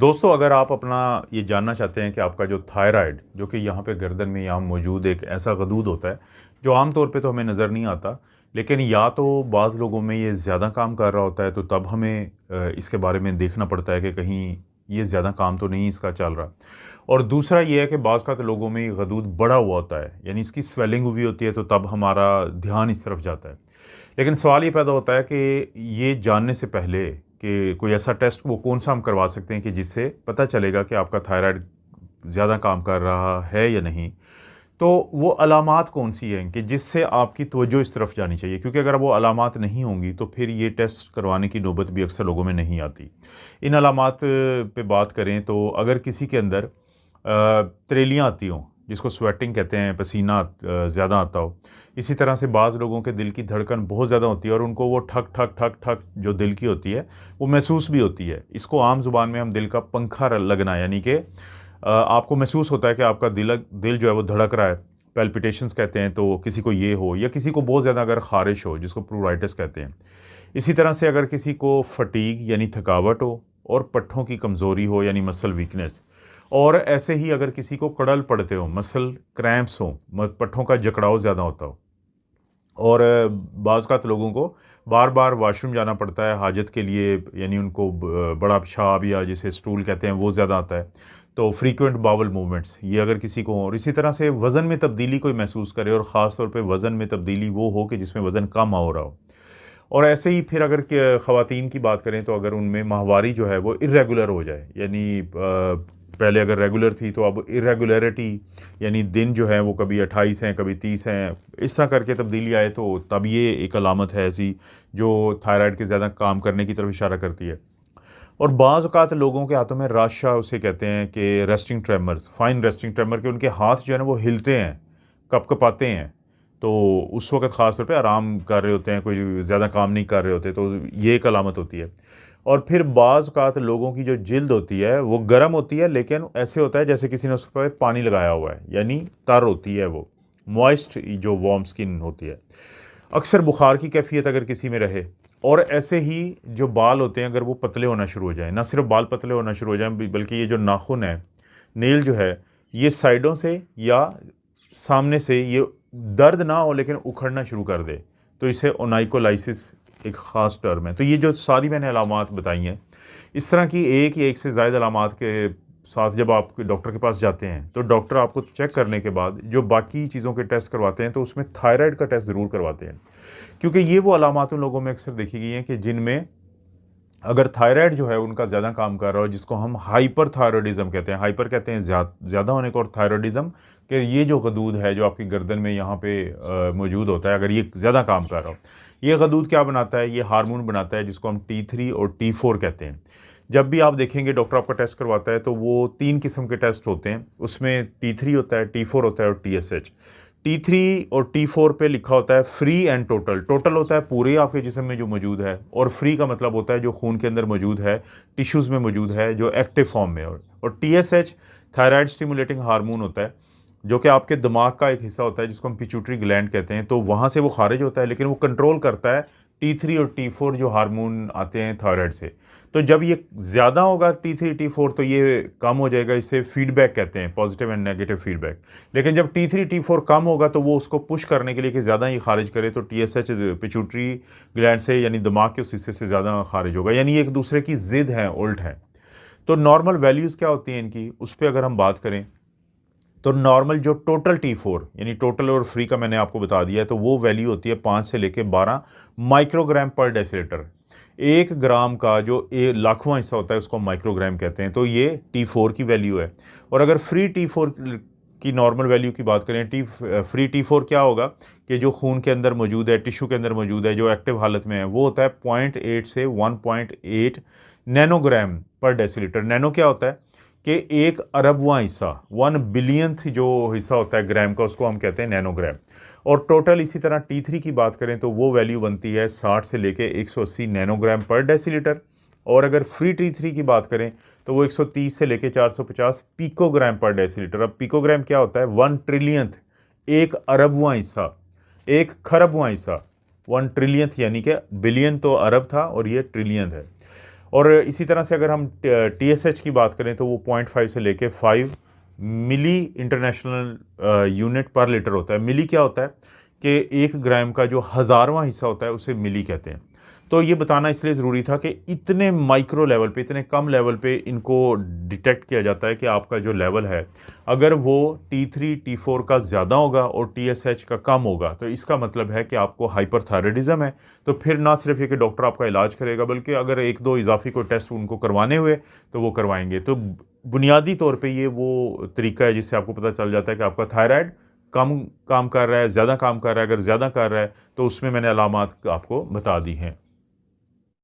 दोस्तों, अगर आप अपना ये जानना चाहते हैं कि आपका जो थायराइड, जो कि यहाँ पे गर्दन में यहाँ मौजूद एक ऐसा गदूद होता है जो आम तौर पे तो हमें नज़र नहीं आता, लेकिन या तो बाज़ लोगों में ये ज़्यादा काम कर रहा होता है, तो तब हमें इसके बारे में देखना पड़ता है कि कहीं ये ज़्यादा काम तो नहीं इसका चल रहा। और दूसरा ये है कि बाज़ का तो लोगों में ये गदूद बढ़ा हुआ होता है, यानी इसकी स्वेलिंग हुई होती है, तो तब हमारा ध्यान इस तरफ जाता है। लेकिन सवाल ये पैदा होता है कि ये जानने से पहले कि कोई ऐसा टेस्ट वो कौन-सा हम करवा सकते हैं कि जिससे पता चलेगा कि आपका थायराइड ज़्यादा काम कर रहा है या नहीं। तो वो अलामात कौन-सी हैं कि जिससे आपकी तवज्जो इस तरफ जानी चाहिए? क्योंकि अगर वो अलामात नहीं होंगी तो फिर ये टेस्ट करवाने की नौबत भी अक्सर लोगों में नहीं आती। इन अलामात पे बात करें तो अगर किसी के अंदर त्रेलियाँ आती हों, जिसको स्वेटिंग कहते हैं, पसीना ज़्यादा आता हो। इसी तरह से बाज़ लोगों के दिल की धड़कन बहुत ज़्यादा होती है और उनको वो ठक ठक ठक ठक जो दिल की होती है, वो महसूस भी होती है। इसको आम ज़ुबान में हम दिल का पंखा लगना, यानी कि आपको महसूस होता है कि आपका दिल जो है वो धड़क रहा है, पैल्पिटेशंस कहते हैं। तो किसी को ये हो या किसी को बहुत ज़्यादा अगर ख़ारिश हो, जिसको प्लूराइटिस कहते हैं। इसी तरह से अगर किसी को फटीग यानी थकावट हो और पट्ठों की कमज़ोरी हो यानी मसल वीकनेस, और ऐसे ही अगर किसी को कड़ल पड़ते हो, मसल क्रैम्प्स हो, पट्ठों का जकड़ाव ज़्यादा होता हो, और बाज़ लोगों को बार बार वाशरूम जाना पड़ता है हाजत के लिए, यानी उनको बड़ा पेशाब या जिसे स्टूल कहते हैं वो ज़्यादा आता है। तो फ्रीक्वेंट बावल मूवमेंट्स ये अगर किसी को हो, और इसी तरह से वज़न में तब्दीली कोई महसूस करे, और ख़ास तौर पे वज़न में तब्दीली वो हो कि जिसमें वज़न कम हो रहा हो। और ऐसे ही फिर अगर ख़वातीन की बात करें तो अगर उनमें माहवारी जो है वो इर्रेगुलर हो जाए, यानी पहले अगर रेगुलर थी तो अब इरेगुलरिटी, यानी दिन जो है वो कभी 28 हैं, कभी 30 हैं, इस तरह करके तब्दीली आए, तो तब ये एक अलामत है ऐसी जो थायराइड के ज़्यादा काम करने की तरफ इशारा करती है। और बाज़ औक़ात लोगों के हाथों में राशा उसे कहते हैं कि resting tremors, fine resting tremor, के उनके हाथ जो है ना वो हिलते हैं, कँपकँपाते हैं। तो उस वक़्त ख़ास तौर पे आराम कर रहे होते हैं, कोई ज़्यादा काम नहीं कर रहे होते, तो ये एक अलामत होती है। और फिर बाज़ औक़ात लोगों की जो जिल्द होती है वो गर्म होती है, लेकिन ऐसे होता है जैसे किसी ने उस पर पानी लगाया हुआ है, यानी तर होती है वो, मॉइस्ट जो वार्म स्किन होती है। अक्सर बुखार की कैफ़ियत अगर किसी में रहे, और ऐसे ही जो बाल होते हैं अगर वो पतले होना शुरू हो जाएँ, ना सिर्फ बाल पतले होना शुरू हो जाएँ बल्कि ये जो नाखून है, नेल जो है, ये साइडों से या सामने से ये दर्द ना हो लेकिन उखड़ना शुरू कर दे, तो इसे ओनाइकोलाइसिस एक ख़ास टर्म है। तो ये जो सारी मैंने अलामात बताई हैं, इस तरह की एक या एक से ज़ायद अलामात के साथ जब आप डॉक्टर के पास जाते हैं, तो डॉक्टर आपको चेक करने के बाद जो बाकी चीज़ों के टेस्ट करवाते हैं, तो उसमें थायराइड का टेस्ट ज़रूर करवाते हैं। क्योंकि ये वो अलामात उन लोगों में अक्सर देखी गई हैं कि जिनमें अगर थायराइड जो है उनका ज़्यादा काम कर रहा हो, जिसको हम हाइपरथायरॉयडिज़्म कहते हैं। हाइपर कहते हैं ज़्यादा होने को, और थायरॉयडिज़्म कि ये जो गदूद है जो आपकी गर्दन में यहाँ पे मौजूद होता है, अगर ये ज़्यादा काम कर रहा हो, ये गदूद क्या बनाता है? ये हार्मोन बनाता है जिसको हम T3 और T4 कहते हैं। जब भी आप देखेंगे डॉक्टर आपका टेस्ट करवाता है तो वो 3 किस्म के टेस्ट होते हैं। उसमें T3 होता है, T4 होता है और TSH। T3 और T4 पे लिखा होता है फ्री एंड टोटल। टोटल होता है पूरे आपके जिस्म में जो मौजूद है, और फ्री का मतलब होता है जो खून के अंदर मौजूद है, टिश्यूज़ में मौजूद है, जो एक्टिव फॉर्म में। और TSH थायराइड स्टिमुलेटिंग हार्मोन होता है, जो कि आपके दिमाग का एक हिस्सा होता है जिसको हम पिट्यूटरी ग्लैंड कहते हैं। तो वहाँ से वो खारिज होता है, लेकिन वो कंट्रोल करता है T3 और T4 जो हार्मोन आते हैं थायराइड से। तो जब ये ज़्यादा होगा T3 T4 तो ये कम हो जाएगा, इसे फीडबैक कहते हैं, पॉजिटिव एंड नेगेटिव फीडबैक। लेकिन जब T3 T4 कम होगा तो वो उसको पुश करने के लिए कि ज़्यादा ही खारिज करे, तो TSH पिट्यूटरी ग्लैंड से यानी दिमाग के उस हिस्से से ज़्यादा खारिज होगा, यानी एक दूसरे की ज़िद है, उल्ट है। तो नॉर्मल वैल्यूज़ क्या होती हैं इनकी, उस पर अगर हम बात करें तो नॉर्मल जो टोटल T4 यानी टोटल और फ्री का मैंने आपको बता दिया है, तो वो वैल्यू होती है 5 से लेके 12 माइक्रोग्राम पर डेसीलीटर। 1 ग्राम का जो लाखवां हिस्सा होता है उसको माइक्रोग्राम कहते हैं। तो ये T4 की वैल्यू है। और अगर फ्री T4 की नॉर्मल वैल्यू की बात करें, फ्री T4 क्या होगा कि जो खून के अंदर मौजूद है, टिश्यू के अंदर मौजूद है, जो एक्टिव हालत में है, वो होता है 0.8 से 1.8 नैनोग्राम पर डेसीलीटर। नैनो क्या होता है कि 1 अरबवां हिस्सा, 1 बिलियंथ जो हिस्सा होता है ग्राम का, उसको हम कहते हैं नैनोग्राम। और टोटल इसी तरह T3 की बात करें तो वो वैल्यू बनती है 60 से लेके 180 नैनोग्राम पर डेसीलीटर। और अगर फ्री T3 की बात करें तो वो 130 से लेके 450 पिकोग्राम पर डेसीलीटर। अब पिकोग्राम क्या होता है? 1 ट्रिलियंथ, 1 अरबवां हिस्सा, 1 खरबवां हिस्सा। 1 ट्रिलियंथ यानी कि बिलियन तो अरब था और ये ट्रिलियन है। और इसी तरह से अगर हम TSH की बात करें तो वो 0.5 से लेके 5 मिली इंटरनेशनल यूनिट पर लीटर होता है। मिली क्या होता है कि 1 ग्राम का जो हज़ारवां हिस्सा होता है उसे मिली कहते हैं। तो ये बताना इसलिए ज़रूरी था कि इतने माइक्रो लेवल पे, इतने कम लेवल पे इनको डिटेक्ट किया जाता है कि आपका जो लेवल है, अगर वो T3 T4 का ज़्यादा होगा और TSH का कम होगा तो इसका मतलब है कि आपको हाइपरथायराइडिज्म है। तो फिर ना सिर्फ ये कि डॉक्टर आपका इलाज करेगा, बल्कि अगर 1-2 इजाफी कोई टेस्ट उनको करवाने हुए तो वो करवाएंगे। तो बुनियादी तौर पे ये वो तरीका है जिससे आपको पता चल जाता है कि आपका थायराइड कम काम कर रहा है, ज़्यादा काम कर रहा है। अगर ज़्यादा कर रहा है तो उसमें मैंने अलामात आपको बता दी हैं।